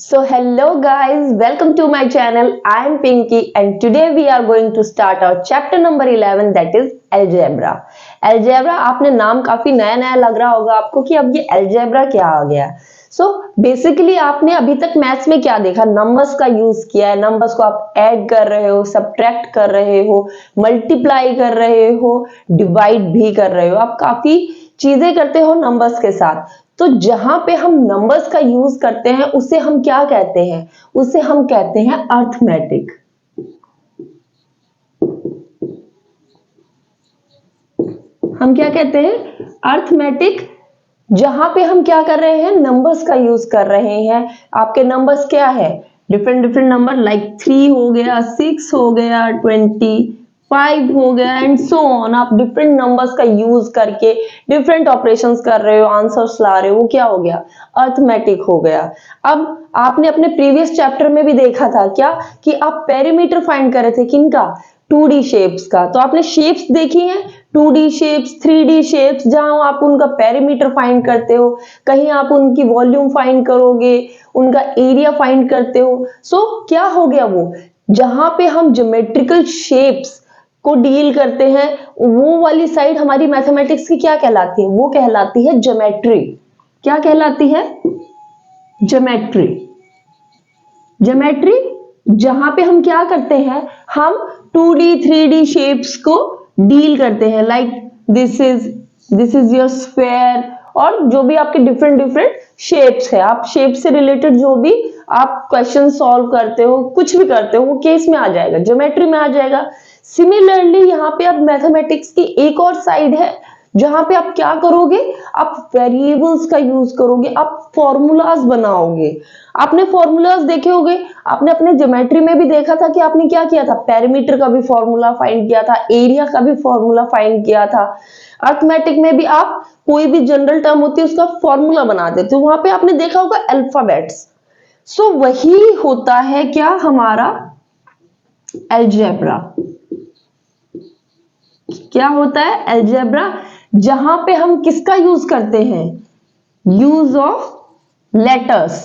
So hello guys, welcome to my channel. I am Pinky and today we are going to start our chapter number 11 that is algebra. Algebra आपने नाम काफी नया नया लग रहा होगा आपको कि अब ये algebra क्या आ गया। बेसिकली आपने अभी तक मैथ्स में क्या देखा, नंबर्स का यूज किया है, नंबर्स को आप ऐड कर रहे हो, सब्ट्रैक्ट कर रहे हो, मल्टीप्लाई कर रहे हो, डिवाइड भी कर रहे हो, आप काफी चीजें करते हो नंबर्स के साथ। तो जहां पे हम नंबर्स का यूज करते हैं उसे हम क्या कहते हैं, उसे हम कहते हैं अर्थमेटिक। हम क्या कहते हैं, अर्थमेटिक। जहां पे हम क्या कर रहे हैं, नंबर्स का यूज कर रहे हैं। आपके नंबर्स क्या है, डिफरेंट डिफरेंट नंबर, लाइक 3 हो गया, 6 हो गया, 25 हो गया एंड सो ऑन। आप डिफरेंट नंबर्स का यूज करके डिफरेंट ऑपरेशंस कर रहे हो, आंसर्स ला रहे हो, वो क्या हो गया, अर्थमेटिक हो गया। अब आपने अपने प्रीवियस चैप्टर में भी देखा था क्या कि आप पेरीमीटर फाइंड कर रहे थे, किनका, 2D शेप्स का। तो आपने शेप्स देखी हैं, 2D शेप्स, 3D शेप्स, जहां आप उनका पेरीमीटर फाइंड करते हो, कहीं आप उनकी वॉल्यूम फाइंड करोगे, उनका एरिया फाइंड करते हो। क्या हो गया, वो जहां पे हम ज्योमेट्रिकल शेप्स को डील करते हैं, वो वाली साइड हमारी मैथमेटिक्स की क्या कहलाती है, वो कहलाती है ज्योमेट्री। क्या कहलाती है, ज्योमेट्री। ज्योमेट्री जहां पे हम क्या करते हैं, हम 2D 3D शेप्स को डील करते हैं, like this is your sphere, और जो भी आपके डिफरेंट डिफरेंट शेप्स है, आप शेप से रिलेटेड जो भी आप क्वेश्चन सॉल्व करते हो, कुछ भी करते हो, वो केस में आ जाएगा, ज्योमेट्री में आ जाएगा। सिमिलरली यहाँ पे अब मैथमेटिक्स की एक और साइड है जहां पे आप क्या करोगे, आप वेरिएबल्स का यूज करोगे, आप फॉर्मूलाज बनाओगे। आपने फॉर्मूलाज देखे होंगे, आपने अपने ज्योमेट्री में भी देखा था कि आपने क्या किया था, पेरीमीटर का भी फॉर्मूला फाइंड किया था, एरिया का भी फॉर्मूला फाइंड किया था। अर्थमेटिक में भी आप कोई भी जनरल टर्म होती है उसका फॉर्मूला बना देते हो, वहां पे आपने देखा होगा अल्फाबेट्स। वही होता है क्या, हमारा अलजेब्रा। क्या होता है अलजेब्रा, जहां पे हम किसका यूज करते हैं, यूज ऑफ लेटर्स।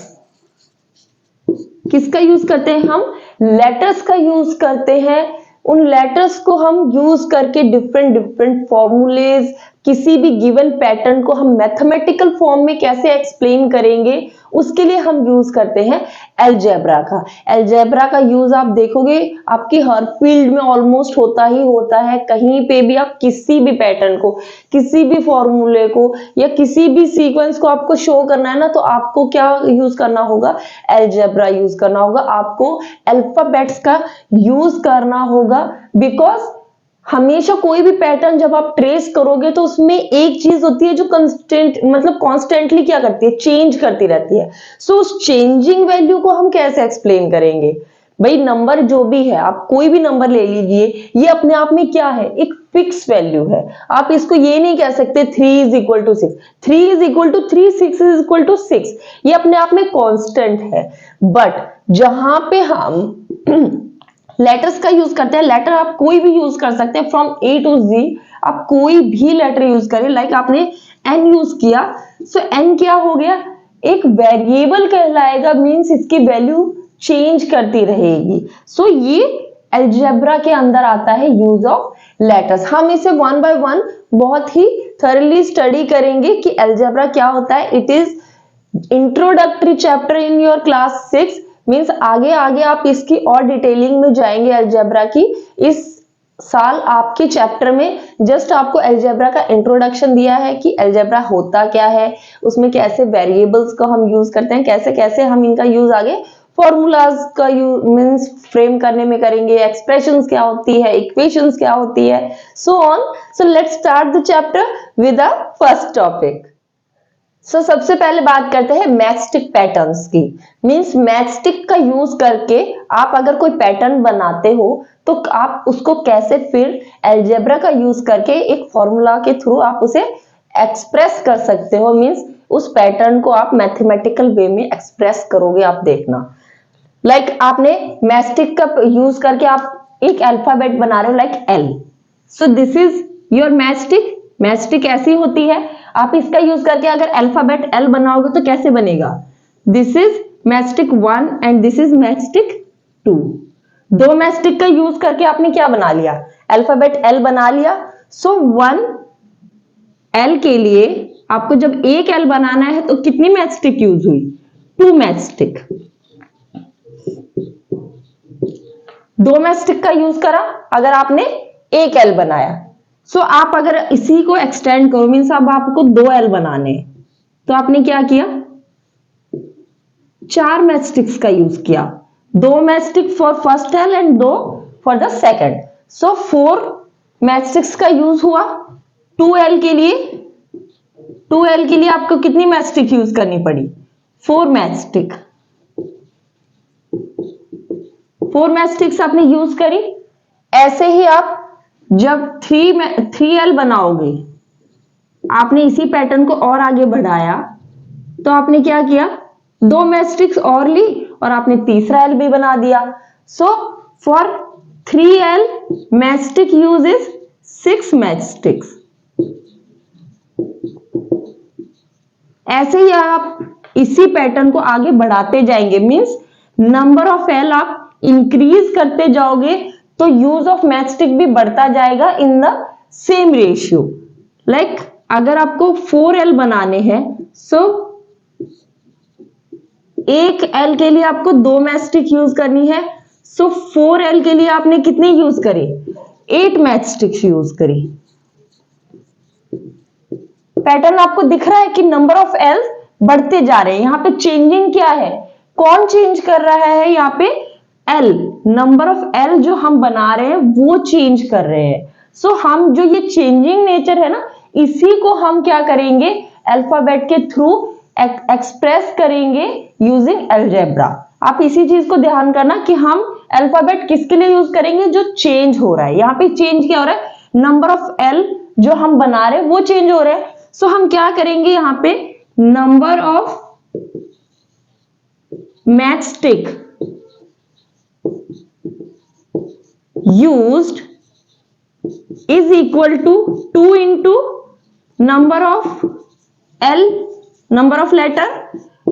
किसका यूज करते हैं, हम लेटर्स का यूज करते हैं। उन लेटर्स को हम यूज करके डिफरेंट डिफरेंट फॉर्मूलेज, किसी भी गिवन पैटर्न को हम मैथमेटिकल फॉर्म में कैसे एक्सप्लेन करेंगे, उसके लिए हम यूज करते हैं अलजेब्रा का। अलजेब्रा का यूज आप देखोगे आपकी हर फील्ड में ऑलमोस्ट होता ही होता है। कहीं पे भी आप किसी भी पैटर्न को, किसी भी फॉर्मूले को या किसी भी सीक्वेंस को आपको शो करना है ना, तो आपको क्या यूज करना होगा, अलजेब्रा यूज करना होगा, आपको अल्फाबेट्स का यूज करना होगा। बिकॉज हमेशा कोई भी पैटर्न जब आप ट्रेस करोगे तो उसमें एक चीज होती है जो कंस्टेंट, मतलब कॉन्स्टेंटली क्या करती है, चेंज करती रहती है। उस चेंजिंग वैल्यू को हम कैसे एक्सप्लेन करेंगे। भाई नंबर जो भी है, आप कोई भी नंबर ले लीजिए, ये अपने आप में क्या है, एक फिक्स वैल्यू है। आप इसको ये नहीं कह सकते 3 is equal to 6, 3 is equal to 3, 6 is equal to 6, ये अपने आप में कॉन्स्टेंट है। बट जहां पे हम लेटर्स का यूज करते हैं, लेटर आप कोई भी यूज कर सकते हैं, फ्रॉम ए टू जी, आप कोई भी लेटर यूज करें। लाइक आपने एन यूज किया, एन क्या हो गया, एक वेरिएबल कहलाएगा, मींस इसकी वैल्यू चेंज करती रहेगी। ये अलजेब्रा के अंदर आता है यूज ऑफ लेटर्स। हम इसे वन बाय वन बहुत ही थॉरली स्टडी करेंगे कि अलजेब्रा क्या होता है। It is introductory chapter in your class 6, means आगे आगे आप इसकी और डिटेलिंग में जाएंगे अलजेब्रा की। इस साल आपके चैप्टर में जस्ट आपको अलजेब्रा का इंट्रोडक्शन दिया है कि अलजेब्रा होता क्या है, उसमें कैसे वेरिएबल्स को हम यूज करते हैं, कैसे कैसे हम इनका यूज आगे फॉर्मूलाज का यूज मीन्स फ्रेम करने में करेंगे, एक्सप्रेशंस क्या होती है, इक्वेशंस क्या होती है, so on. Let's start the chapter with the first topic. सबसे पहले बात करते हैं मैचस्टिक पैटर्न्स की। मींस मैचस्टिक का यूज करके आप अगर कोई पैटर्न बनाते हो तो आप उसको कैसे फिर अलजेब्रा का यूज करके एक फॉर्मूला के थ्रू आप उसे एक्सप्रेस कर सकते हो। मींस उस पैटर्न को आप मैथमेटिकल वे में एक्सप्रेस करोगे, आप देखना। लाइक आपने मैचस्टिक का यूज करके आप एक अल्फाबेट बना रहे हो, like L. This is your matchstick. Matchstick ऐसी होती है, आप इसका यूज करके अगर अल्फाबेट एल बनाओगे तो कैसे बनेगा, this is matchstick 1 and this is matchstick 2। दो मैचस्टिक का यूज करके आपने क्या बना लिया, अल्फाबेट एल बना लिया। सो 1 एल के लिए आपको जब एक एल बनाना है तो कितनी मैचस्टिक यूज हुई, 2 मैचस्टिक। दो मैचस्टिक का यूज करा अगर आपने एक एल बनाया। सो आप अगर इसी को एक्सटेंड करो, मीन्स अब आपको 2 एल बनाने हैं, तो आपने क्या किया, 4 मैचस्टिक्स का यूज किया, 2 matchstick for first L and 2 for the second. So 4 matchsticks का यूज हुआ। 2L के लिए, 2L के लिए आपको कितनी मैचस्टिक यूज करनी पड़ी, 4 मैचस्टिक। 4 मैचस्टिक्स आपने यूज करी। ऐसे ही आप जब 3L बनाओगे, आपने इसी पैटर्न को और आगे बढ़ाया, तो आपने क्या किया, 2 मैचस्टिक्स और ली और आपने तीसरा एल भी बना दिया। So for 3L matchstick use is 6 matchsticks. ऐसे ही आप इसी पैटर्न को आगे बढ़ाते जाएंगे, मींस नंबर ऑफ एल आप इंक्रीज करते जाओगे तो यूज ऑफ मैचस्टिक भी बढ़ता जाएगा in the same ratio. Like अगर आपको 4L बनाने हैं, सो एक एल के लिए आपको 2 मैचस्टिक यूज करनी है। सो 4L के लिए आपने कितनी यूज करी, 8 मैचस्टिक्स यूज करी। पैटर्न आपको दिख रहा है कि नंबर ऑफ एल बढ़ते जा रहे हैं। यहाँ पे चेंजिंग क्या है, कौन चेंज कर रहा है, यहाँ पे एल, नंबर ऑफ एल जो हम बना रहे हैं वो चेंज कर रहे हैं। सो हम जो ये चेंजिंग नेचर है ना, इसी को हम क्या करेंगे, अल्फाबेट के थ्रू एक्सप्रेस करेंगे यूजिंग अलजेब्रा। आप इसी चीज को ध्यान करना कि हम अल्फाबेट किसके लिए यूज करेंगे, जो चेंज हो रहा है। यहाँ पे चेंज क्या हो रहा है, नंबर ऑफ एल जो हम बना रहे हैं वो चेंज हो रहा है। सो हम क्या करेंगे, यहाँ पे number of matchstick used is equal to 2 into number of L, number of letter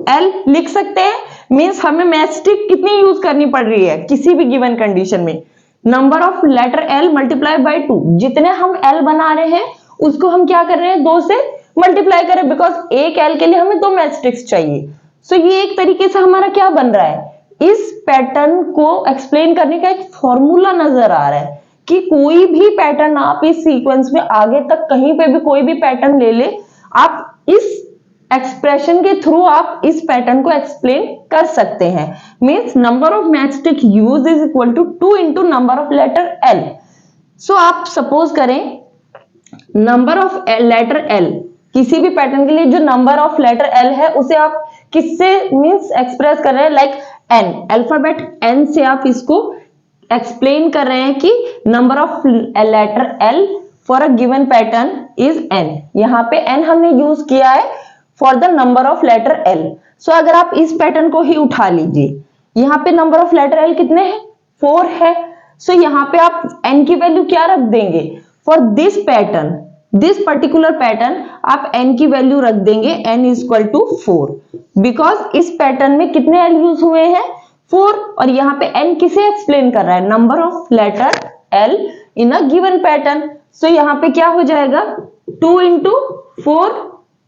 L लिख सकते हैं। मीन्स हमें मैचस्टिक कितनी यूज करनी पड़ रही है किसी भी गिवन कंडीशन में, number of letter L multiply by 2। जितने हम एल बना रहे हैं उसको हम क्या कर रहे हैं, 2 से मल्टीप्लाई करें, बिकॉज एक एल के लिए हमें 2 मैचस्टिक्स चाहिए। सो ये एक तरीके से हमारा क्या बन रहा है, इस पैटर्न को एक्सप्लेन करने का एक फॉर्मूला नजर आ रहा है कि कोई भी पैटर्न आप इस सीक्वेंस में आगे तक कहीं पे भी कोई भी पैटर्न ले ले, आप इस एक्सप्रेशन के थ्रू आप इस पैटर्न को एक्सप्लेन कर सकते हैं। Means number of matchstick use is equal to 2 into number of letter L. So आप सपोज करें नंबर ऑफ लेटर एल, किसी भी पैटर्न के लिए जो नंबर ऑफ लेटर एल है उसे आप किससे मींस एक्सप्रेस कर रहे हैं, लाइक एन, अल्फाबेट एन से आप इसको एक्सप्लेन कर रहे हैं कि number of letter L for a given pattern is N. यहाँ पे एन हमने यूज किया है for the number of letter L. So अगर आप इस पैटर्न को ही उठा लीजिए, यहाँ पे नंबर ऑफ लेटर एल कितने हैं, 4 है। सो यहाँ पे आप एन की वैल्यू क्या रख देंगे, for this pattern, this particular pattern आप n की वैल्यू रख देंगे n is equal to 4, because इस पैटर्न में कितने l यूज हुए हैं, 4। और यहाँ पे n किसे एक्सप्लेन कर रहा है, number of letter l in a given pattern. So यहाँ पे क्या हो जाएगा, 2 इंटू 4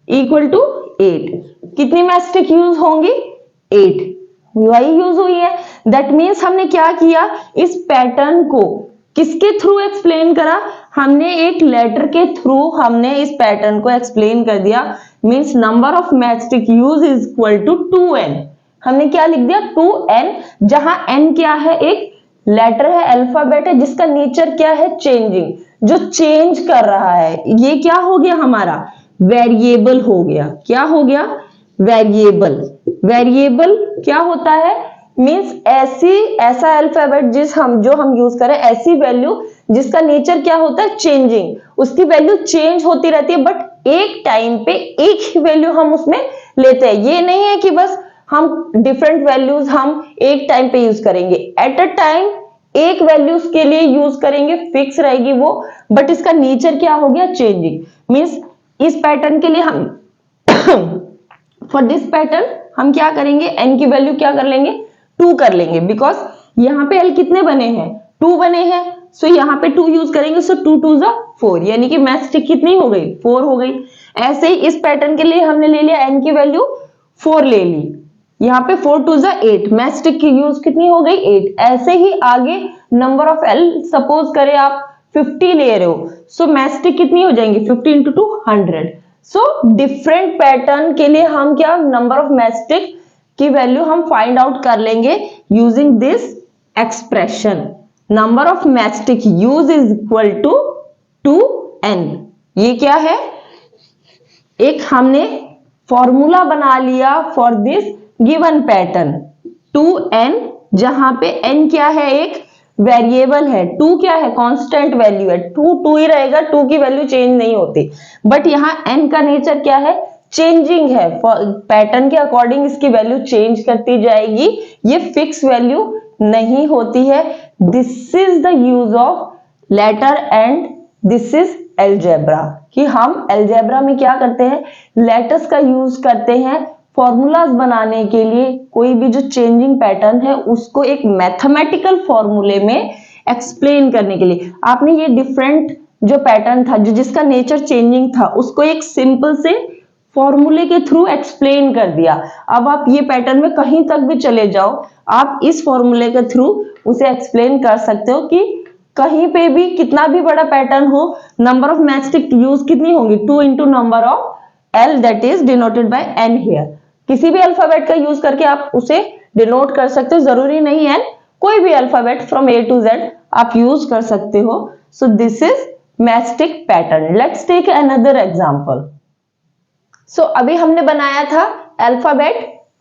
इक्वल टू 8। कितनी मैचस्टिक यूज होंगी, 8 वही यूज हुई है। दैट मीन्स हमने क्या किया, इस पैटर्न को किसके थ्रू एक्सप्लेन करा, हमने एक लेटर के थ्रू हमने इस पैटर्न को एक्सप्लेन कर दिया। Means number of matchstick use is equal to 2n। हमने क्या लिख दिया, 2n, जहां n क्या है, एक लेटर है, अल्फाबेट है जिसका नेचर क्या है, चेंजिंग, जो चेंज कर रहा है। ये क्या हो गया हमारा, वेरिएबल हो गया। क्या हो गया, वेरिएबल। वेरिएबल क्या होता है, मींस ऐसा अल्फाबेट जो हम यूज करें, ऐसी वैल्यू जिसका नेचर क्या होता है, चेंजिंग, उसकी वैल्यू चेंज होती रहती है, बट एक टाइम पे एक ही वैल्यू हम उसमें लेते हैं। ये नहीं है कि बस हम डिफरेंट वैल्यूज हम एक टाइम पे यूज करेंगे, एट अ टाइम एक वैल्यूज के लिए यूज करेंगे, फिक्स रहेगी वो, बट इसका नेचर क्या हो गया, चेंजिंग। मींस इस पैटर्न के लिए हम फॉर दिस पैटर्न हम क्या करेंगे, n की वैल्यू क्या कर लेंगे, 2 कर लेंगे, बिकॉज यहाँ पे l कितने बने हैं, 2 बने हैं, सो यहाँ पे 2 यूज करेंगे, सो 2 2 जा 4, यानी कि मैच स्टिक कितनी हो गई, 4 हो गई। ऐसे ही इस पैटर्न के लिए हमने ले लिया n की वैल्यू 4 ले ली, यहाँ पे 4 2 जा 8, मैच स्टिक की यूज कितनी हो गई, 8। ऐसे ही आगे नंबर ऑफ l, सपोज करें आप 50 ले रहे हो, सो मैच स्टिक कितनी हो जाएंगी, 50 इंटू 2 100। सो डिफरेंट पैटर्न के लिए हम क्या, नंबर ऑफ मैच स्टिक की वैल्यू हम फाइंड आउट कर लेंगे using this expression, number of match stick use is equal to 2n। ये क्या है, एक हमने फॉर्मूला बना लिया for this given pattern 2n, जहां पे n क्या है, एक वेरिएबल है, 2 क्या है, कांस्टेंट वैल्यू है, 2 ही रहेगा, 2 की वैल्यू चेंज नहीं होती। बट यहाँ n का नेचर क्या है, चेंजिंग है, पैटर्न के अकॉर्डिंग इसकी वैल्यू चेंज करती जाएगी, ये फिक्स वैल्यू नहीं होती है। This is the use of letter and this is algebra, कि हम अलजेब्रा में क्या करते हैं, लेटर्स का यूज करते हैं फॉर्मूलाज बनाने के लिए, कोई भी जो चेंजिंग पैटर्न है उसको एक मैथमेटिकल फॉर्मूले में एक्सप्लेन करने के लिए। आपने ये डिफरेंट जो पैटर्न था, जो जिसका नेचर चेंजिंग था, उसको एक सिंपल से फॉर्मूले के थ्रू एक्सप्लेन कर दिया। अब आप ये पैटर्न में कहीं तक भी चले जाओ, आप इस फॉर्मूले के थ्रू उसे एक्सप्लेन कर सकते हो कि कहीं पे भी कितना भी बड़ा पैटर्न हो, number of match stick use कितनी होंगी, 2 into number of l that is denoted by n here. किसी भी अल्फाबेट का यूज करके आप उसे डिनोट कर सकते हो, जरूरी नहीं है कोई भी alphabet from A to Z आप यूज कर सकते हो। So this is matchstick pattern. Let's take another example. So अभी हमने बनाया था अल्फाबेट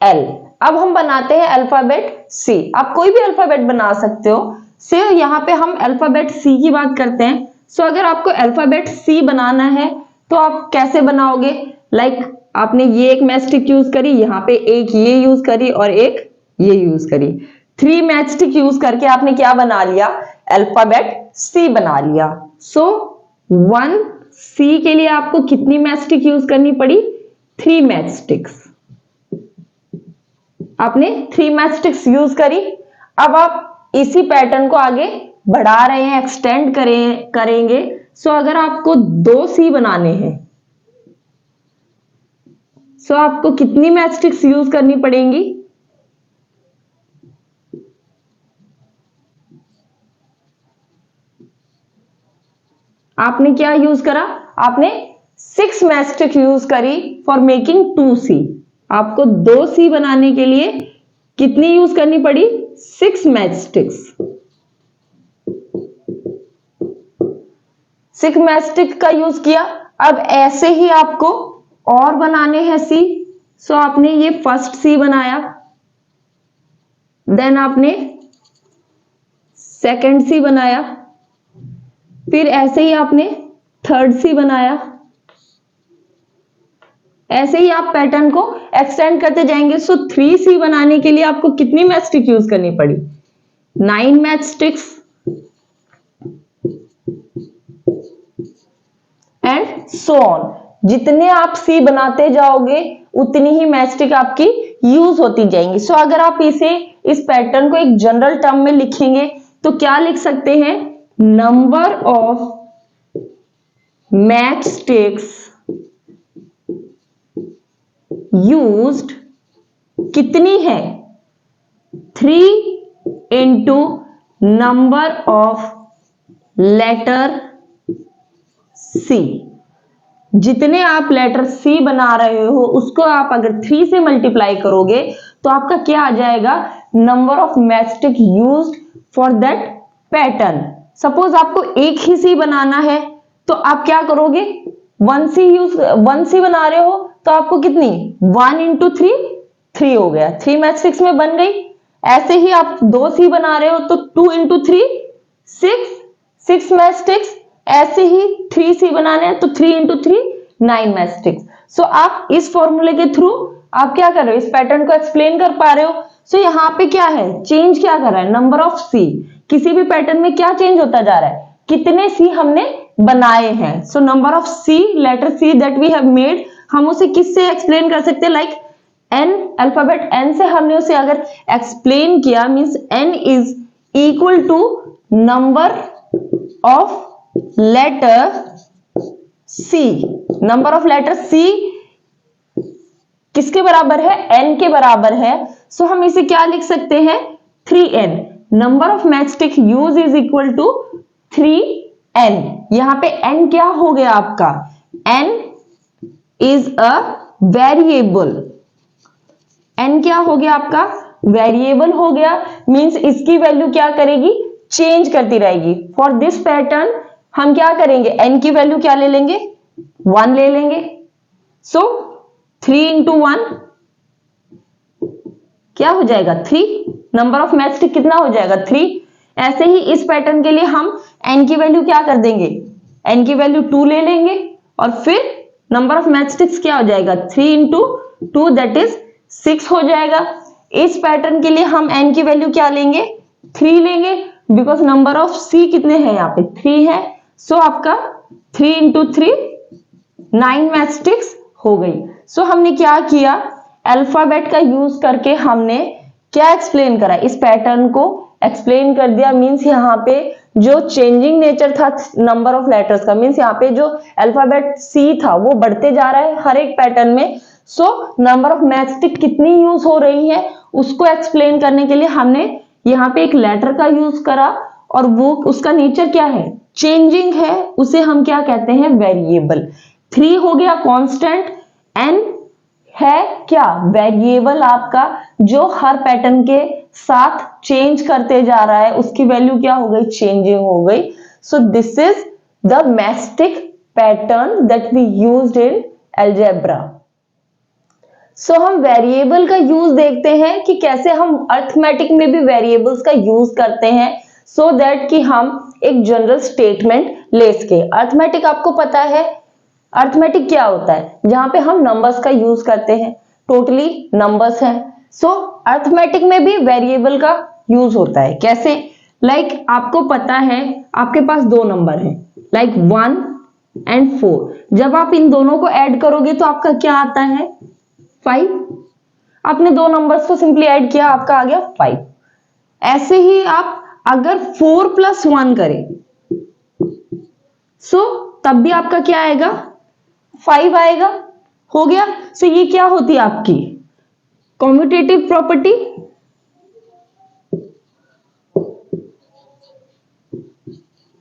L, अब हम बनाते हैं अल्फाबेट C। आप कोई भी अल्फाबेट बना सकते हो, से यहाँ पे हम अल्फाबेट C की बात करते हैं। सो अगर आपको अल्फाबेट C बनाना है तो आप कैसे बनाओगे, लाइक आपने ये एक मैच स्टिक यूज करी, यहाँ पे एक ये यूज करी और एक ये यूज करी, 3 मैच स्टिक यूज करके आपने क्या बना लिया, अल्फाबेट C बना लिया। सो 1C के लिए आपको कितनी मैच स्टिक यूज करनी पड़ी, 3 मैच स्टिक्स। आपने 3 मैच स्टिक्स यूज करी। अब आप इसी पैटर्न को आगे बढ़ा रहे हैं, एक्सटेंड करेंगे। सो अगर आपको 2C बनाने हैं, सो आपको कितनी मैच स्टिक्स यूज करनी पड़ेंगी, आपने क्या यूज करा, आपने 6 मैच स्टिक यूज करी फॉर मेकिंग 2C। आपको 2C बनाने के लिए कितनी यूज करनी पड़ी, 6 मैच स्टिक्स। 6 मैच स्टिक का यूज किया। अब ऐसे ही आपको और बनाने हैं C। सो आपने ये फर्स्ट C बनाया, देन आपने सेकंड C बनाया, फिर ऐसे ही आपने थर्ड C बनाया। ऐसे ही आप पैटर्न को एक्सटेंड करते जाएंगे। सो 3C बनाने के लिए आपको कितनी मैच स्टिक यूज करनी पड़ी, 9 match sticks and so on. जितने आप C बनाते जाओगे उतनी ही मैच स्टिक आपकी यूज होती जाएंगी। सो अगर आप इस पैटर्न को एक जनरल टर्म में लिखेंगे तो क्या लिख सकते हैं, number of match sticks used कितनी है, 3 into number of letter C। जितने आप लेटर C बना रहे हो उसको आप अगर 3 से मल्टीप्लाई करोगे तो आपका क्या आ जाएगा, number of match stick used for that pattern. Suppose आपको एक ही C बनाना है तो आप क्या करोगे, 1C बना रहे हो तो आपको कितनी, 1 इंटू 3 हो गया, 3 मैच स्टिक्स में बन गई। ऐसे ही आप 2C बना रहे हो तो 2 इंटू 3 6 मैच स्टिक्स। ऐसे ही 3C बनाने हैं तो 3 इंटू 3 9 मैच स्टिक्स। सो आप इस फॉर्मूले के थ्रू आप क्या कर रहे हो, इस पैटर्न को एक्सप्लेन कर पा रहे हो। सो यहाँ पे क्या है, चेंज क्या कर रहा है, नंबर ऑफ C। किसी भी पैटर्न में क्या चेंज होता जा रहा है, कितने C हमने बनाए हैं। So number of C, letter C that we have made, हम उसे किससे एक्सप्लेन कर सकते हैं, लाइक n, अल्फाबेट n से हमने उसे अगर एक्सप्लेन किया means n is equal to number of letter c। Number of letter c किसके बराबर है? n के बराबर है। सो हम इसे क्या लिख सकते हैं? 3n। Number of matchstick use is equal to 3n। यहां पे n क्या हो गया आपका? n is a variable. n क्या हो गया आपका? वेरिएबल हो गया। मींस इसकी वैल्यू क्या करेगी? चेंज करती रहेगी। फॉर दिस पैटर्न हम क्या करेंगे? n की वैल्यू क्या ले लेंगे? 1 ले लेंगे। सो 3 इंटू 1 क्या हो जाएगा? 3। नंबर ऑफ मैचस्टिक कितना हो जाएगा? 3। ऐसे ही इस पैटर्न के लिए हम n की वैल्यू क्या कर देंगे? n की वैल्यू 2 ले लेंगे और फिर नंबर ऑफ मैचस्टिक्स क्या हो जाएगा? 3 इंटू 2 दैट इज 6 हो जाएगा। इस पैटर्न के लिए हम n की वैल्यू क्या लेंगे? 3 लेंगे बिकॉज नंबर ऑफ c कितने हैं? यहाँ पे 3 है। सो आपका 3 इंटू 3 9 मैचस्टिक्स हो गई। सो हमने क्या किया? अल्फाबेट का यूज करके हमने क्या एक्सप्लेन करा? इस पैटर्न को एक्सप्लेन कर दिया। मींस यहाँ पे जो चेंजिंग नेचर था नंबर ऑफ लेटर्स का, मींस यहाँ पे जो अल्फाबेट सी था वो बढ़ते जा रहा है हर एक पैटर्न में। सो नंबर ऑफ मैचस्टिक कितनी यूज हो रही है उसको एक्सप्लेन करने के लिए हमने यहाँ पे एक लेटर का यूज करा और वो उसका नेचर क्या है? चेंजिंग है। उसे हम क्या कहते हैं? वेरिएबल। 3 हो गया कांस्टेंट, n है क्या? वेरिएबल आपका जो हर पैटर्न के साथ चेंज करते जा रहा है, उसकी वैल्यू क्या हो गई? चेंजिंग हो गई। So this is the matchstick pattern that we used in algebra. So हम वेरिएबल का यूज देखते हैं कि कैसे हम अर्थमेटिक में भी वेरिएबल्स का यूज करते हैं सो दैट कि हम एक जनरल स्टेटमेंट ले सके। अर्थमेटिक आपको पता है, अर्थमेटिक क्या होता है? जहां पे हम नंबर्स का यूज करते हैं, टोटली नंबर्स हैं। सो अर्थमेटिक में भी वेरिएबल का यूज होता है। कैसे? लाइक आपको पता है आपके पास 2 नंबर हैं लाइक 1 एंड 4। जब आप इन दोनों को ऐड करोगे तो आपका क्या आता है? 5। आपने 2 नंबर्स को सिंपली ऐड किया, आपका आ गया 5। ऐसे ही आप अगर 4 + 1 करें सो तब भी आपका क्या आएगा? 5 आएगा। हो गया। सो ये क्या होती है आपकी कम्यूटेटिव प्रॉपर्टी।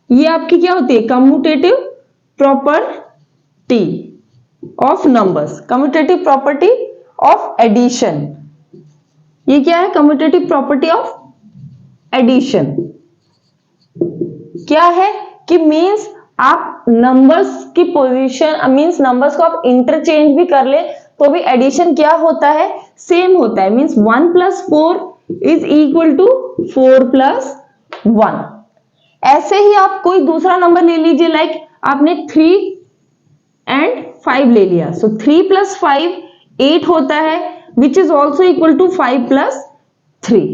ये आपकी क्या होती है? Commutative property of numbers, commutative property of addition. ये क्या है? Commutative property of addition. क्या है कि मींस आप नंबर्स की पोजीशन मींस नंबर्स को आप इंटरचेंज भी कर ले तो भी एडिशन क्या होता है? सेम होता है। Means 1 + 4 is equal to 4 + 1। ऐसे ही आप कोई दूसरा नंबर ले लीजिए, लाइक आपने 3 and 5 ले लिया। सो 3 + 5 8 होता है which is also equal to 5 + 3।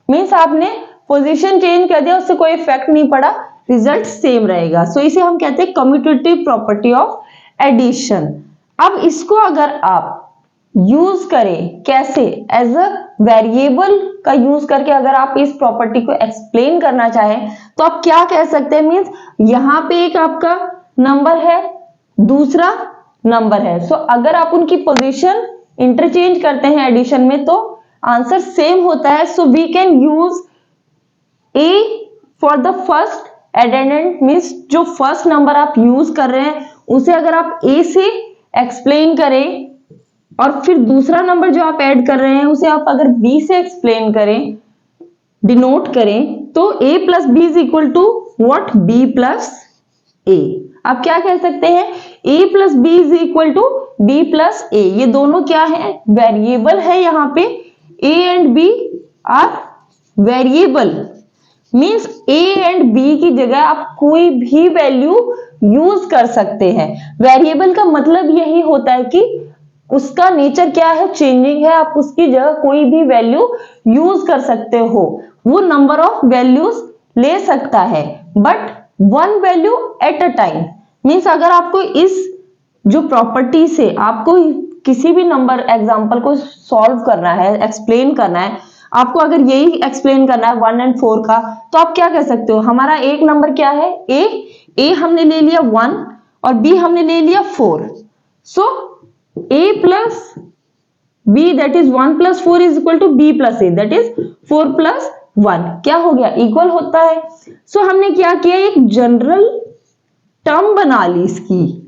Means आपने पोजीशन चेंज कर दिया, उससे कोई इफेक्ट नहीं पड़ा, रिजल्ट सेम रहेगा। सो इसे हम कहते हैं कम्यूटेटिव प्रॉपर्टी ऑफ एडिशन। अब इसको अगर आप यूज करें कैसे? एज अ वेरिएबल का यूज करके अगर आप इस प्रॉपर्टी को एक्सप्लेन करना चाहें तो आप क्या कह सकते हैं? मीन्स यहां पे एक आपका नंबर है, दूसरा नंबर है। सो अगर आप उनकी पोजीशन इंटरचेंज करते हैं एडिशन में तो आंसर सेम होता है। So we can use A for the first addend. Means जो फर्स्ट नंबर आप यूज कर रहे हैं उसे अगर आप ए से एक्सप्लेन करें और फिर दूसरा नंबर जो आप ऐड कर रहे हैं उसे आप अगर बी से एक्सप्लेन करें, डिनोट करें, तो a + b is equal to what? b + a। आप क्या कह सकते हैं? a + b is equal to b + a। ये दोनों क्या है? वेरिएबल है। यहाँ पे a and b are variable. Means a and b की जगह आप कोई भी वैल्यू यूज कर सकते हैं। वेरिएबल का मतलब यही होता है कि उसका नेचर क्या है? चेंजिंग है। आप उसकी जगह कोई भी वैल्यू यूज कर सकते हो। वो नंबर ऑफ वैल्यूज ले सकता है but 1 value at a time. Means अगर आपको इस जो प्रॉपर्टी से आपको किसी भी नंबर एग्जांपल को सॉल्व करना है, एक्सप्लेन करना है, आपको अगर यही एक्सप्लेन करना है 1 और 4 का, तो आप क्या कर सकते हो, हमारा एक नंबर क्या है ए हमने ले लिया 1 और बी हमने ले लिया 4, so a plus b that is 1 plus 4 is equal to b plus a that is 4 plus 1 क्या हो गया, इक्वल होता है। सो हमने क्या किया, एक जनरल टर्म बना ली इसकी,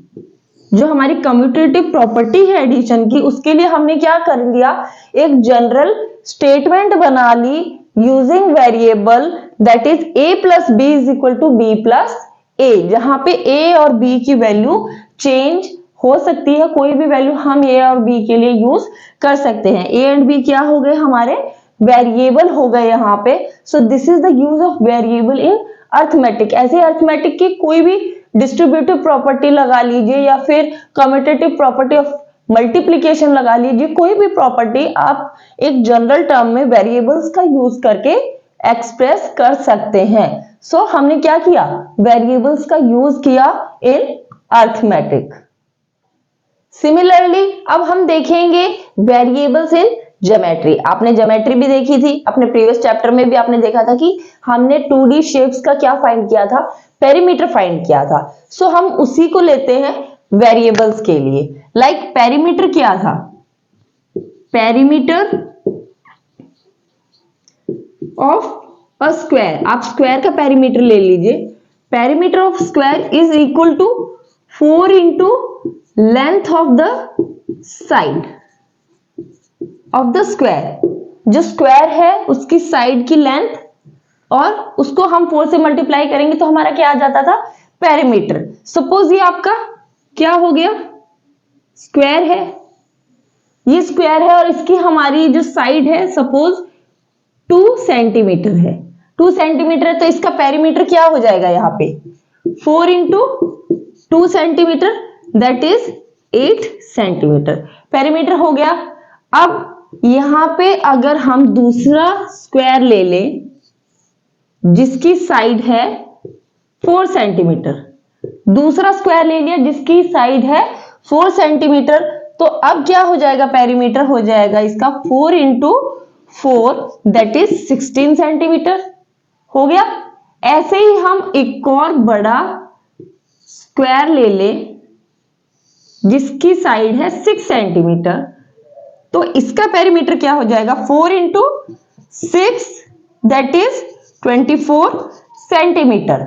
जो हमारी कम्यूटेटिव प्रॉपर्टी है एडिशन की, उसके लिए हमने क्या कर लिया, एक जनरल स्टेटमेंट बना ली using variable that is a plus B is equal to b plus a, जहां पे a और b की वैल्यू चेंज हो सकती है, कोई भी वैल्यू हम a और b के लिए यूज कर सकते हैं। a एंड b क्या हो गए, हमारे वेरिएबल हो गए यहाँ पे। सो this is the use of variable in arithmetic. ऐसे अर्थमेटिक की कोई भी डिस्ट्रीब्यूटिव प्रॉपर्टी लगा लीजिए या फिर कम्यूटेटिव प्रॉपर्टी ऑफ मल्टीप्लीकेशन लगा लीजिए, कोई भी प्रॉपर्टी आप एक जनरल टर्म में वेरिएबल्स का यूज करके एक्सप्रेस कर सकते हैं। सो हमने क्या किया, वेरिएबल्स का यूज किया इन अर्थमेटिक। सिमिलरली अब हम देखेंगे वेरिएबल्स इन ज्योमेट्री। आपने ज्योमेट्री भी देखी थी, अपने प्रीवियस चैप्टर में भी आपने देखा था कि हमने 2D शेप्स का क्या फाइंड किया था, पेरीमीटर फाइंड किया था। सो हम उसी को लेते हैं वेरिएबल्स के लिए। लाइक पेरीमीटर क्या था, पेरीमीटर ऑफ अ स्क्वायर, आप स्क्वायर का पेरीमीटर ले लीजिए, perimeter of square is equal to 4 into length of the side of the square, जो स्क्वायर है उसकी साइड की लेंथ, और उसको हम 4 से मल्टीप्लाई करेंगे तो हमारा क्या आ जाता था, पेरीमीटर। सपोज ये आपका क्या हो गया, स्क्वायर है, ये स्क्वायर है और इसकी हमारी जो साइड है सपोज 2 सेंटीमीटर है, 2 सेंटीमीटर है, तो इसका पेरीमीटर क्या हो जाएगा, यहाँ पे 4 into 2 centimetre that is 8 centimetre perimeter हो गया। अब यहां पे अगर हम दूसरा स्क्वायर ले लें जिसकी साइड है 4 सेंटीमीटर, दूसरा स्क्वायर ले लिया जिसकी साइड है 4 सेंटीमीटर, तो अब क्या हो जाएगा, पेरीमीटर हो जाएगा इसका 4 इंटू 4 दैट इज 16 सेंटीमीटर हो गया। ऐसे ही हम एक और बड़ा स्क्वायर ले लें जिसकी साइड है 6 सेंटीमीटर, तो इसका पेरीमीटर क्या हो जाएगा, 4 इंटू 6 दैट इज 24 सेंटीमीटर।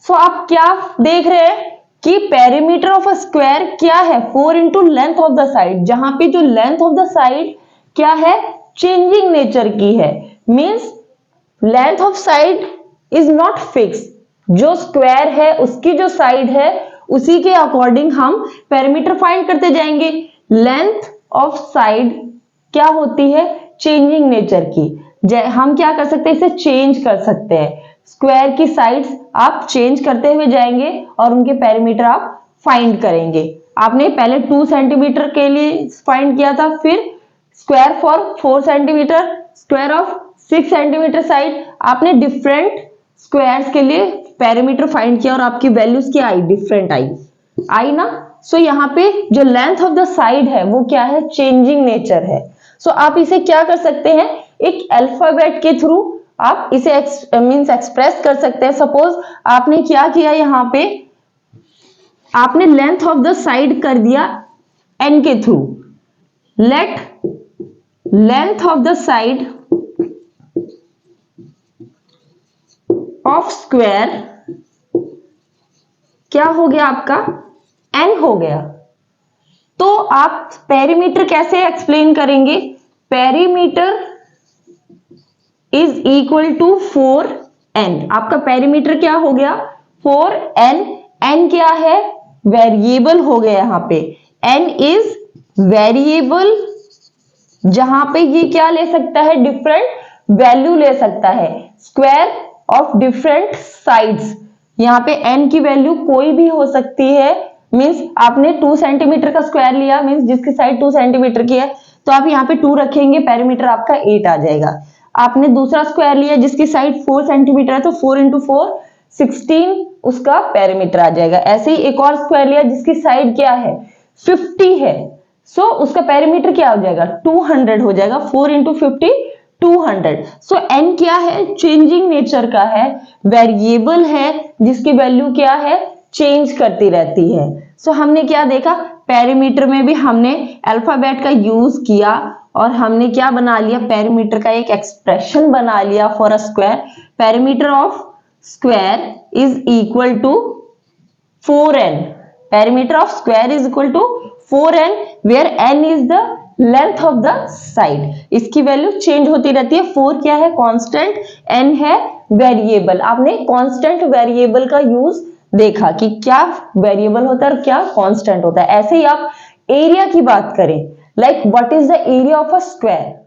सो आप क्या देख रहे हैं कि पेरीमीटर ऑफ अ स्क्वायर क्या है, 4 into length of the side, जहां पे जो लेंथ ऑफ द साइड क्या है, चेंजिंग नेचर की है, means length of side is not fix, जो स्क्वायर है उसकी जो साइड है उसी के अकॉर्डिंग हम पेरीमीटर फाइंड करते जाएंगे। लेंथ ऑफ साइड क्या होती है, चेंजिंग नेचर की, हम क्या कर सकते हैं, इसे चेंज कर सकते हैं, स्क्वायर की साइड्स आप चेंज करते हुए जाएंगे और उनके पेरीमीटर आप फाइंड करेंगे। आपने पहले 2 सेंटीमीटर के लिए फाइंड किया था, फिर square for 4 centimetre, square of 6 centimetre side, आपने डिफरेंट स्क्वायर्स के लिए पेरीमीटर फाइंड किया और आपकी वैल्यूज क्या आई, डिफरेंट आई ना। सो यहाँ पे जो लेंथ ऑफ द साइड है वो क्या है, चेंजिंग नेचर है। सो आप इसे क्या कर सकते हैं, एक अल्फाबेट के थ्रू आप इसे मींस एक्सप्रेस कर सकते हैं। सपोज आपने क्या किया, यहाँ पे आपने लेंथ ऑफ द साइड कर दिया n के through, late length of the side of square क्या हो गया आपका, n हो गया। तो आप पेरीमीटर कैसे एक्सप्लेन करेंगे, perimeter is equal to 4n, आपका पेरीमीटर क्या हो गया 4n, n क्या है, वेरिएबल हो गया, यहाँ पे n इज वेरिएबल, जहां पे ये क्या ले सकता है, डिफरेंट वैल्यू ले सकता है, स्क्वायर ऑफ डिफरेंट साइड्स, यहाँ पे n की वैल्यू कोई भी हो सकती है, मींस आपने 2 सेंटीमीटर का स्क्वायर लिया, मींस जिसकी साइड 2 सेंटीमीटर की है, तो आप यहाँ पे 2 रखेंगे, पेरीमीटर आपका 8 आ जाएगा। आपने दूसरा स्क्वायर लिया जिसकी साइड 4 सेंटीमीटर है, तो 4 इंटू 4 16 उसका पेरीमीटर आ जाएगा। ऐसे ही एक और स्क्वायर लिया जिसकी साइड क्या है 50 है, सो उसका पेरीमीटर क्या हो जाएगा 200 हो जाएगा, 4 इंटू 50 200। सो n क्या है, चेंजिंग नेचर का है, वेरिएबल है जिसकी वैल्यू क्या है, चेंज करती रहती है। सो हमने क्या देखा, पेरीमीटर में भी हमने अल्फाबेट का यूज किया और हमने क्या बना लिया, पेरीमीटर का एक एक्सप्रेशन बना लिया for a square. Perimeter of square is equal to 4n, perimeter of square is equal to 4n where n is the length of the side। इसकी वैल्यू चेंज होती रहती है। 4 क्या है, कांस्टेंट, n है वेरिएबल। आपने कांस्टेंट वेरिएबल का use देखा कि क्या वेरिएबल होता है और क्या कांस्टेंट होता है। ऐसे ही आप एरिया की बात करें, like what is the area of a square.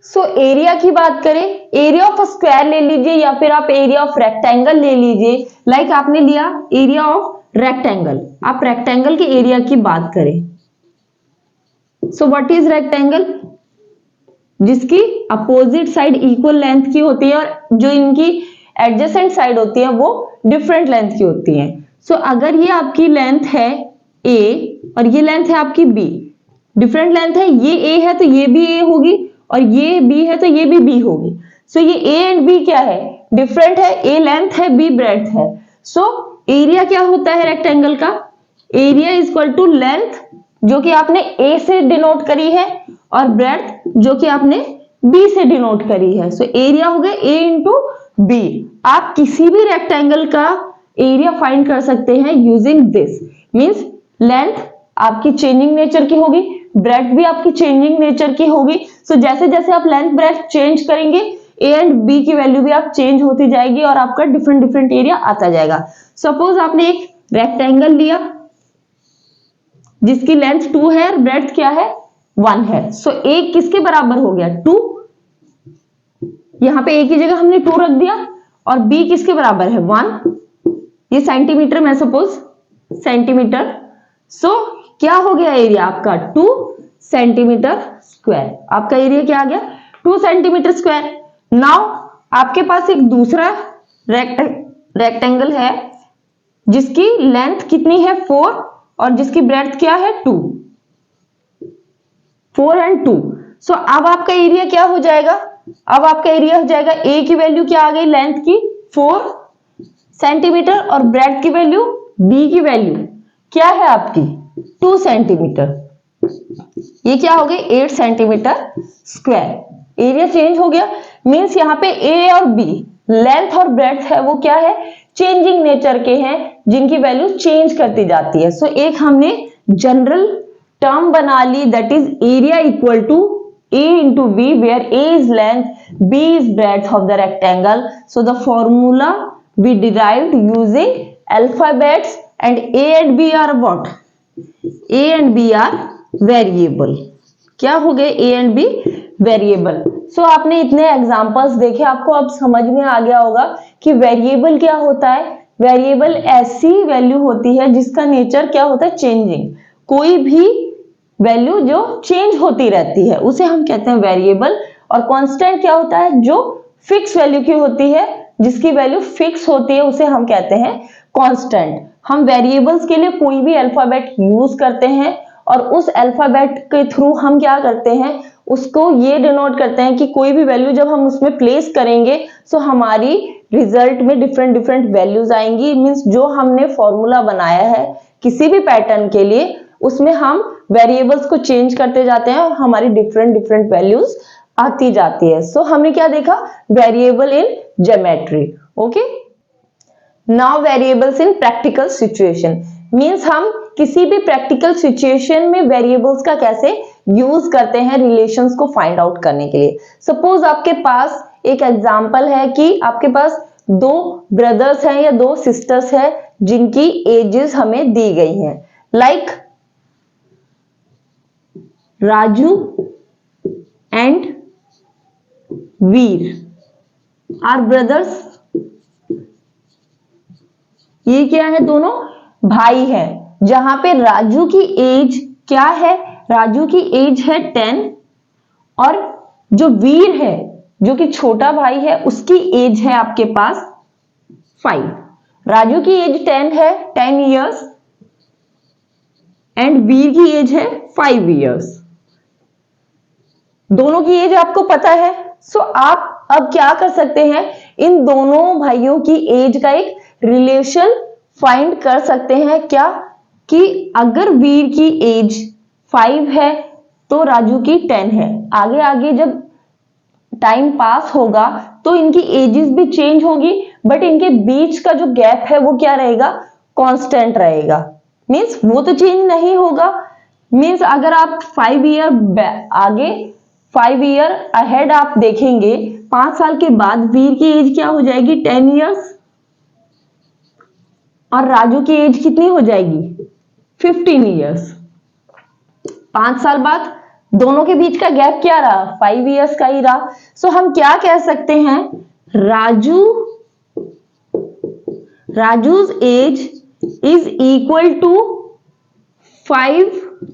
So area की बात करें, एरिया ऑफ स्क्वायर ले लीजिए या फिर आप एरिया ऑफ रेक्टेंगल ले लीजिए। लाइक आपने लिया एरिया ऑफ रेक्टेंगल, आप रेक्टेंगल के एरिया की बात करें। सो व्हाट इज रेक्टेंगल, जिसकी अपोजिट साइड इक्वल लेंथ की होती है और जो इनकी एडजेसेंट साइड होती है वो डिफरेंट लेंथ की होती है। सो अगर ये आपकी लेंथ है a और ये लेंथ है आपकी b, डिफरेंट लेंथ है, ये a है तो ये भी a होगी और ये b है तो ये भी b होगी। सो ये a एंड b क्या है, डिफरेंट है, a लेंथ है b ब्रेड्थ है। सो एरिया क्या होता है रेक्टेंगल का, area is equal to length जो कि आपने a से डिनोट करी है और ब्रेड्थ जो कि आपने b से डिनोट करी है। सो एरिया हो गया a इंटू b। आप किसी भी रेक्टेंगल का एरिया फाइंड कर सकते हैं यूजिंग दिस। मींस लेंथ आपकी चेंजिंग नेचर की होगी, ब्रेड्थ भी आपकी चेंजिंग नेचर की होगी। सो जैसे जैसे आप लेंथ ब्रेड्थ चेंज करेंगे a एंड b की वैल्यू भी आप चेंज होती जाएगी और आपका डिफरेंट डिफरेंट एरिया आता जाएगा। सपोज आपने एक रेक्टेंगल लिया जिसकी लेंथ 2 है और ब्रेड्थ क्या है 1 है। सो a किसके बराबर हो गया 2, यहां पे a की जगह हमने 2 रख दिया और b किसके बराबर है 1, ये सेंटीमीटर में सपोज सेंटीमीटर। सो क्या हो गया एरिया आपका 2 सेंटीमीटर स्क्वायर, आपका एरिया क्या आ गया 2 सेंटीमीटर स्क्वायर। नाउ आपके पास एक दूसरा रेक्टेंगल है जिसकी लेंथ कितनी है 4 और जिसकी ब्रेड्थ क्या है 2, 4 एंड 2। सो अब आपका एरिया क्या हो जाएगा, अब आपका एरिया हो जाएगा a की वैल्यू क्या आ गई लेंथ की 4 सेंटीमीटर और ब्रेड्थ की वैल्यू b की वैल्यू क्या है आपकी 2 सेंटीमीटर, ये क्या हो गई 8 सेंटीमीटर स्क्वायर। एरिया चेंज हो गया, मींस यहाँ पे a और b लेंथ और ब्रेड्थ है वो क्या है चेंजिंग नेचर के हैं जिनकी वैल्यू चेंज करती जाती है। सो एक हमने जनरल टर्म बना ली that is area equal to a into b where a is length, b is breadth of the rectangle. So the formula we derived using alphabets and a and b are what? a and b are variable. क्या हो गए a and b variable. सो आपने इतने examples देखे, आपको अब समझ में आ गया होगा कि वेरिएबल क्या होता है। वेरिएबल ऐसी वैल्यू होती है जिसका नेचर क्या होता है चेंजिंग, कोई भी वैल्यू जो चेंज होती रहती है उसे हम कहते हैं वेरिएबल। और कांस्टेंट क्या होता है, जो फिक्स वैल्यू की होती है, जिसकी वैल्यू फिक्स होती है उसे हम कहते हैं कांस्टेंट। हम वेरिएबल्स के लिए कोई भी अल्फाबेट यूज करते हैं और उस अल्फाबेट के थ्रू हम क्या करते हैं, उसको ये डिनोट करते हैं कि कोई भी वैल्यू जब हम उसमें प्लेस करेंगे तो हमारी रिजल्ट में डिफरेंट डिफरेंट वैल्यूज आएंगी। मींस जो हमने फॉर्मूला बनाया है किसी भी पैटर्न के लिए उसमें हम वेरिएबल्स को चेंज करते जाते हैं और हमारी डिफरेंट डिफरेंट वैल्यूज आती जाती है। सो हमने क्या देखा, variable in geometry. Okay, now variables in practical situation. Means हम किसी भी प्रैक्टिकल सिचुएशन में वेरिएबल्स का कैसे यूज करते हैं रिलेशंस को फाइंड आउट करने के लिए। सपोज आपके पास एक एग्जांपल है कि आपके पास 2 ब्रदर्स हैं या 2 सिस्टर्स हैं जिनकी एजेस हमें दी गई हैं। Like Raju and Veer are brothers. ये क्या है, दोनों भाई हैं। जहां पे राजू की एज क्या है, राजू की एज है 10 और जो वीर है जो कि छोटा भाई है उसकी एज है आपके पास 5। राजू की एज 10 है, 10 इयर्स एंड वीर की एज है 5 इयर्स। दोनों की एज आपको पता है। सो आप अब क्या कर सकते हैं, इन दोनों भाइयों की एज का एक रिलेशन फाइंड कर सकते हैं। क्या कि अगर वीर की एज 5 है तो राजू की 10 है। आगे आगे जब टाइम पास होगा तो इनकी एजेस भी चेंज होगी, बट इनके बीच का जो गैप है वो क्या रहेगा, कांस्टेंट रहेगा। मींस वो तो चेंज नहीं होगा। मींस अगर आप 5 ईयर आगे 5 ईयर अहेड आप देखेंगे, 5 साल के बाद वीर की एज क्या हो जाएगी, 10 ईयर्स, और राजू की एज कितनी हो जाएगी, 15 ईयर्स। 5 साल बाद दोनों के बीच का गैप क्या रहा, 5 ईयर्स का ही रहा। सो हम क्या कह सकते हैं, Raju's age is equal to 5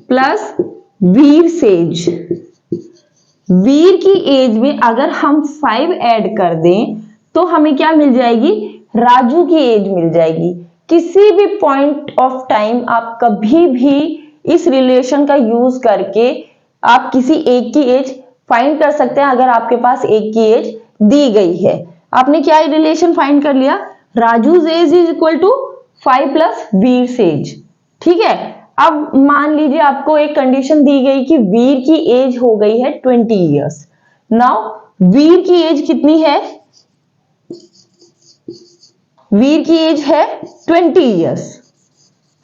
plus Veer age. Veer की एज में अगर हम 5 ऐड कर दें तो हमें क्या मिल जाएगी, राजू की एज मिल जाएगी। किसी भी पॉइंट ऑफ टाइम आप कभी भी इस रिलेशन का यूज करके आप किसी एक की एज फाइंड कर सकते हैं। अगर आपके पास एक की एज दी गई है, आपने क्या रिलेशन फाइंड कर लिया, Raju's age is equal to 5 plus Veer age. ठीक है। अब मान लीजिए आपको एक कंडीशन दी गई कि वीर की एज हो गई है 20 ईयर्स। नाउ वीर की एज कितनी है, वीर की एज है 20 ईयर्स।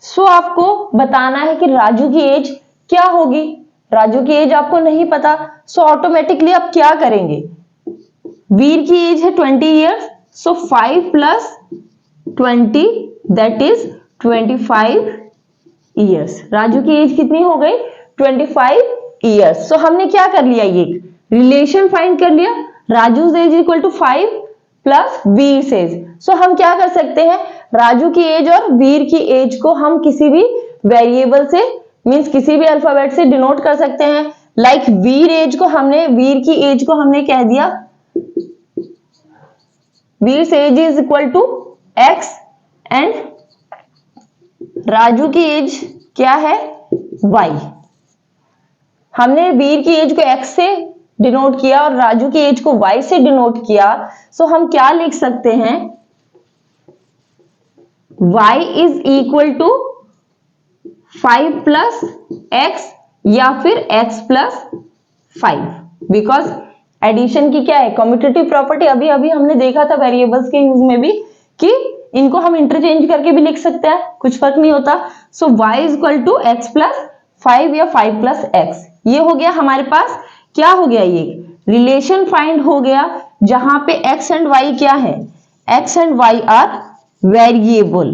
सो आपको बताना है कि राजू की एज क्या होगी। राजू की एज आपको नहीं पता, सो ऑटोमेटिकली आप क्या करेंगे, वीर की एज है 20 years, so 5 plus 20 that is 25 years. Raju की एज कितनी हो गई, 25 ईयर्स। सो हमने क्या कर लिया, ये रिलेशन फाइंड कर लिया, Raju age equal to 5 plus Veer age. So हम क्या कर सकते हैं, राजू की एज और वीर की एज को हम किसी भी वेरिएबल से मींस किसी भी अल्फाबेट से डिनोट कर सकते हैं। लाइक वीर की एज को हमने कह दिया, Veer age is equal to X and Raju की एज क्या है, y। हमने वीर की एज को x से डिनोट किया और राजू की एज को y से डिनोट किया। सो हम क्या लिख सकते हैं, y is equal to 5 plus x या फिर x प्लस 5, बिकॉज एडिशन की क्या है, कम्यूटेटिव प्रॉपर्टी। अभी अभी हमने देखा था वेरिएबल्स के यूज में भी कि इनको हम इंटरचेंज करके भी लिख सकते हैं, कुछ फर्क नहीं होता। So y is equal to x plus 5 या 5 प्लस एक्स। ये हो गया हमारे पास, क्या हो गया, ये रिलेशन फाइंड हो गया जहां पे x एंड y क्या है, x and y are variable.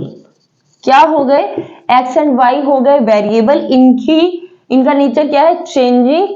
क्या हो गए, x एंड y हो गए वेरिएबल। इनका नेचर क्या है, चेंजिंग।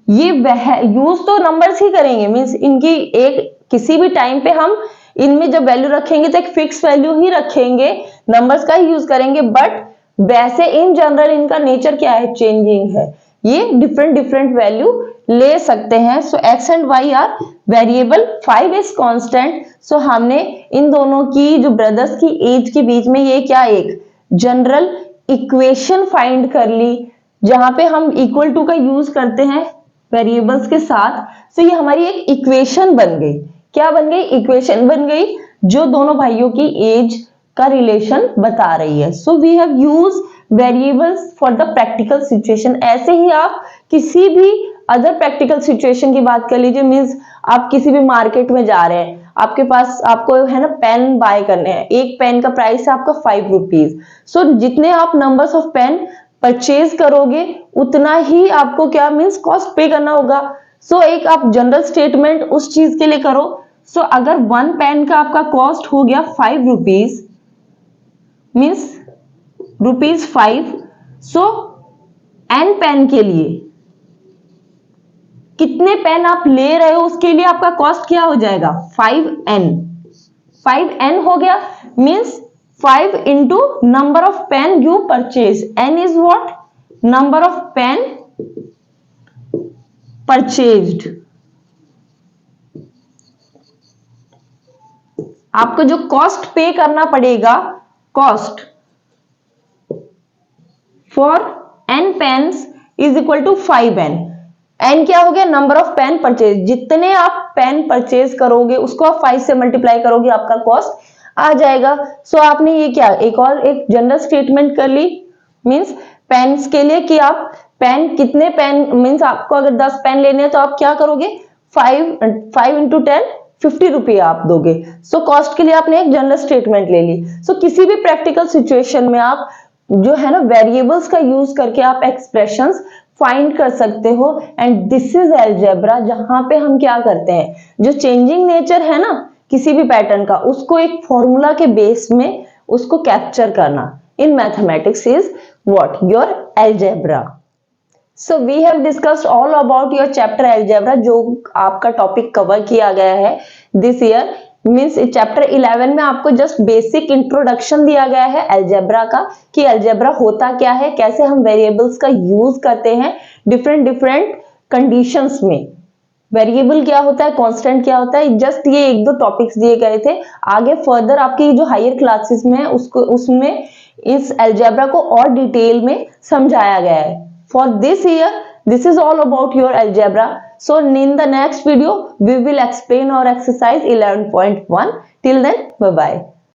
ये यूज तो नंबर्स ही करेंगे, मींस इनकी एक किसी भी टाइम पे हम इनमें जब वैल्यू रखेंगे तो एक फिक्स वैल्यू ही रखेंगे, नंबर्स का ही यूज करेंगे। बट वैसे इन जनरल इनका नेचर क्या है, चेंजिंग है। ये डिफरेंट वैल्यू ले सकते हैं। So x and y are variable, 5 is constant. So हमने इन दोनों की जो ब्रदर्स की एज के बीच में ये क्या एक जनरल इक्वेशन फाइंड कर ली, जहां पे हम इक्वल टू का यूज करते हैं वेरिएबल्स के साथ। सो ये हमारी एक इक्वेशन बन गई। क्या बन गई, इक्वेशन बन गई जो दोनों भाइयों की एज का रिलेशन बता रही है। So we have use variables for the practical situation. ऐसे ही आप किसी भी अदर प्रैक्टिकल सिचुएशन की बात कर लीजिए, मीन्स आप किसी भी मार्केट में जा रहे हैं, आपके पास आपको है ना पेन बाय करने हैं, एक पेन का प्राइस है आपका 5 रुपीज। सो जितने आप नंबर्स ऑफ पेन परचेज करोगे उतना ही आपको क्या मीन्स कॉस्ट पे करना होगा। सो एक आप जनरल स्टेटमेंट उस चीज के लिए करो। सो अगर 1 पेन का आपका कॉस्ट हो गया 5 रुपीज मीन्स ₹5। सो n पेन के लिए कितने पेन आप ले रहे हो उसके लिए आपका कॉस्ट क्या हो जाएगा, 5n। 5n हो गया means 5 into number of pen you purchase. n is what, number of pen purchased. आपको जो कॉस्ट पे करना पड़ेगा, cost for n pens is equal to 5n। n क्या हो गया, नंबर ऑफ पेन परचेज, जितने आप पेन परचेज करोगे उसको आप 5 से मल्टीप्लाई करोगे, आपका कॉस्ट आ जाएगा। सो आपने ये क्या एक और एक जनरल स्टेटमेंट कर ली, मींस पेन्स के लिए कि आप पेन कितने पेन, मींस आपको अगर 10 पेन लेने हैं तो आप क्या करोगे, 5 इंटू 10 50 रुपये आप दोगे। सो कॉस्ट के लिए आपने एक जनरल स्टेटमेंट ले ली। सो किसी भी प्रैक्टिकल सिचुएशन में आप जो है ना वेरिएबल्स का यूज करके आप एक्सप्रेशंस फाइंड कर सकते हो। एंड दिस इज अलजेब्रा, जहां पे हम क्या करते हैं, जो चेंजिंग नेचर है ना किसी भी पैटर्न का, उसको एक फॉर्मूला के बेस में उसको कैप्चर करना in mathematics is what, your algebra. So we have discussed all about your chapter algebra, जो आपका टॉपिक कवर किया गया है दिस ईयर। मींस चैप्टर 11 में आपको जस्ट बेसिक इंट्रोडक्शन दिया गया है अलजेब्रा का, कि अलजेब्रा होता क्या है, कैसे हम वेरिएबल्स का यूज करते हैं डिफरेंट डिफरेंट कंडीशंस में, वेरिएबल क्या होता है, कांस्टेंट क्या होता है। जस्ट ये एक दो टॉपिक्स दिए गए थे। आगे फर्दर आपकी जो हायर क्लासेस में है उसको उसमें इस अलजेब्रा को और डिटेल में समझाया गया है। For this year this is all about your algebra. So in the next video we will explain our exercise 11.1. Till then, bye bye.